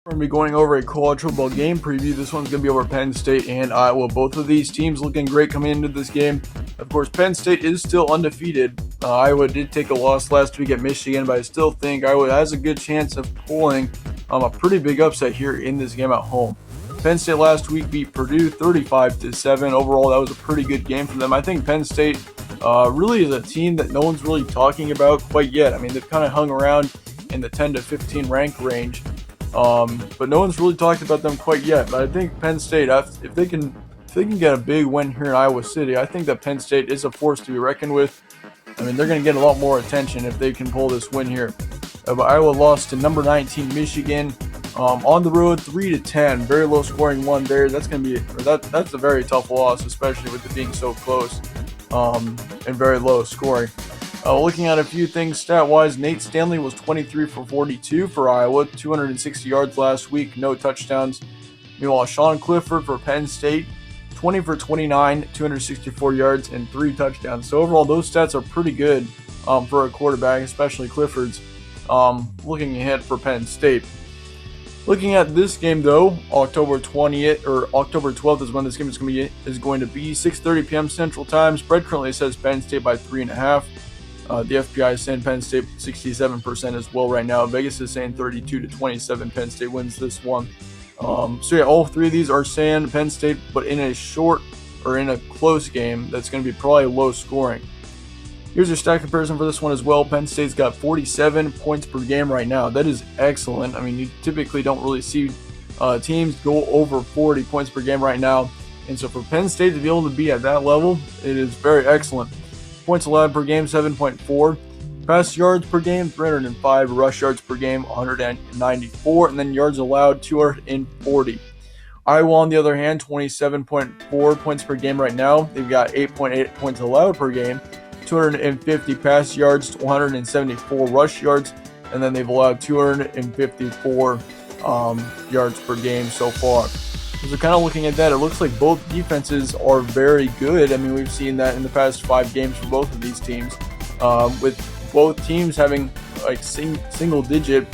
We're going to be going over a college football game preview. This one's going to be over Penn State and Iowa. Both of these teams looking great coming into this game. Of course, Penn State is still undefeated. Iowa did take a loss last week at Michigan, but I still think Iowa has a good chance of pulling a pretty big upset here in this game at home. Penn State last week beat Purdue 35-7. Overall, that was a pretty good game for them. I think Penn State really is a team that no one's really talking about quite yet. I mean, they've kind of hung around in the 10 to 15 rank range. But no one's really talked about them quite yet. But I think Penn State, if they can get a big win here in Iowa City, I think that Penn State is a force to be reckoned with. I mean, they're going to get a lot more attention if they can pull this win here. But Iowa lost to number 19 Michigan on the road, 3-10. Very low scoring one there. That's a very tough loss, especially with it being so close and very low scoring. Looking at a few things stat-wise, Nate Stanley was 23 for 42 for Iowa, 260 yards last week, no touchdowns. Meanwhile, Sean Clifford for Penn State, 20 for 29, 264 yards, and 3 touchdowns. So overall, those stats are pretty good for a quarterback, especially Clifford's. Looking ahead for Penn State. Looking at this game, though, October 20th or October 12th is when this game is going to be 6:30 p.m. Central Time. Spread currently says Penn State by 3.5. The FBI is saying Penn State 67% as well right now. Vegas is saying 32-27. Penn State wins this one. So yeah, all three of these are saying Penn State, but in a close game that's going to be probably low scoring. Here's your stat comparison for this one as well. Penn State's got 47 points per game right now. That is excellent. I mean, you typically don't really see teams go over 40 points per game right now. And so for Penn State to be able to be at that level, it is very excellent. Points allowed per game, 7.4. Pass yards per game, 305. Rush yards per game, 194. And then yards allowed, 240. Iowa, on the other hand, 27.4 points per game right now. They've got 8.8 points allowed per game, 250 pass yards, 174 rush yards, and then they've allowed 254 yards per game so far. So kind of looking at that, it looks like both defenses are very good. I mean, we've seen that in the past 5 games for both of these teams, with both teams having like single-digit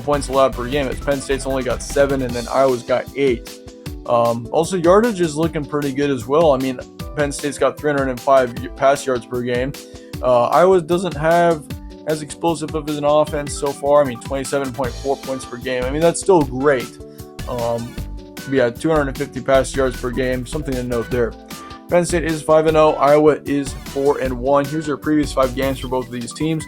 points allowed per game. As Penn State's only got 7, and then Iowa's got 8. Also, yardage is looking pretty good as well. I mean, Penn State's got 305 pass yards per game. Iowa doesn't have as explosive of an offense so far. I mean, 27.4 points per game. I mean, that's still great. Yeah, 250 pass yards per game, something to note there. Penn State is 5-0, Iowa is 4-1. Here's our previous 5 games for both of these teams.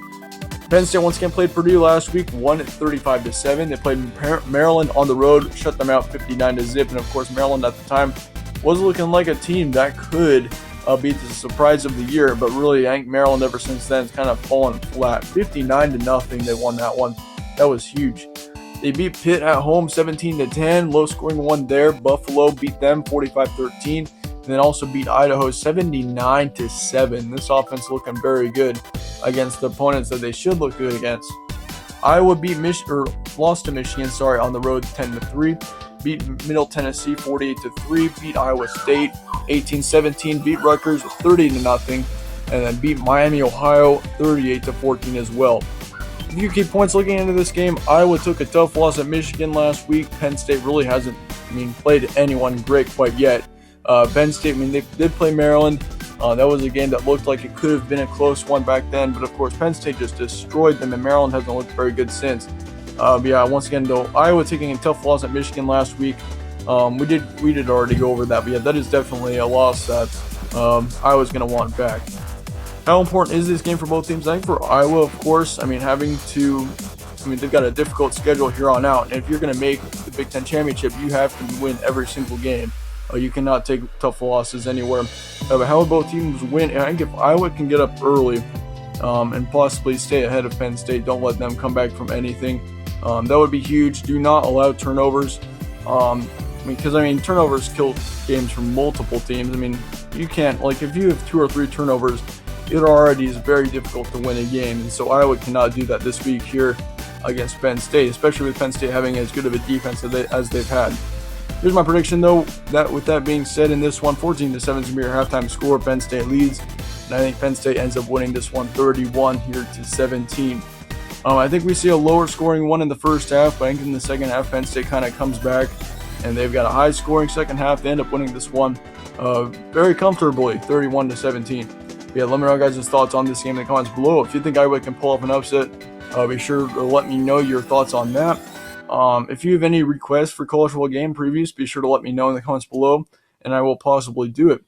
Penn State once again played Purdue last week, won at 35-7. They played Maryland on the road, shut them out 59-0. And of course, Maryland at the time was looking like a team that could be the surprise of the year, but really, I think Maryland ever since then has kind of fallen flat. 59-0, they won that one. That was huge. They beat Pitt at home 17-10, low scoring one there. Buffalo beat them 45-13, and then also beat Idaho 79-7. This offense looking very good against the opponents that they should look good against. Iowa lost to Michigan, on the road 10-3. Beat Middle Tennessee 48-3. Beat Iowa State 18-17. Beat Rutgers 30-0, and then beat Miami, Ohio 38-14 as well. A few key points looking into this game. Iowa took a tough loss at Michigan last week. Penn State really hasn't, played anyone great quite yet. Penn State, they did play Maryland. That was a game that looked like it could have been a close one back then, but of course Penn State just destroyed them, and Maryland hasn't looked very good since. Once again though, Iowa taking a tough loss at Michigan last week. We did already go over that, but yeah, that is definitely a loss that Iowa's going to want back. How important is this game for both teams? I think for Iowa, of course, they've got a difficult schedule here on out, and if you're going to make the Big Ten Championship, you have to win every single game. You cannot take tough losses anywhere. But how would both teams win? I think if Iowa can get up early and possibly stay ahead of Penn State, don't let them come back from anything. That would be huge. Do not allow turnovers. Because turnovers kill games for multiple teams. You can't, if you have 2 or 3 turnovers, it already is very difficult to win a game. And so Iowa cannot do that this week here against Penn State, especially with Penn State having as good of a defense as they've had. Here's my prediction, though. With that being said, in this one, 14-7 is going to be your halftime score. Penn State leads, and I think Penn State ends up winning this one 31-17. I think we see a lower scoring one in the first half, but I think in the second half, Penn State kind of comes back, and they've got a high scoring second half. They end up winning this one very comfortably, 31-17. But yeah, let me know guys' thoughts on this game in the comments below. If you think Iowa can pull off an upset, be sure to let me know your thoughts on that. If you have any requests for college football game previews, be sure to let me know in the comments below, and I will possibly do it.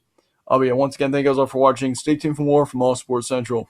But yeah, once again, thank you guys all for watching. Stay tuned for more from All Sports Central.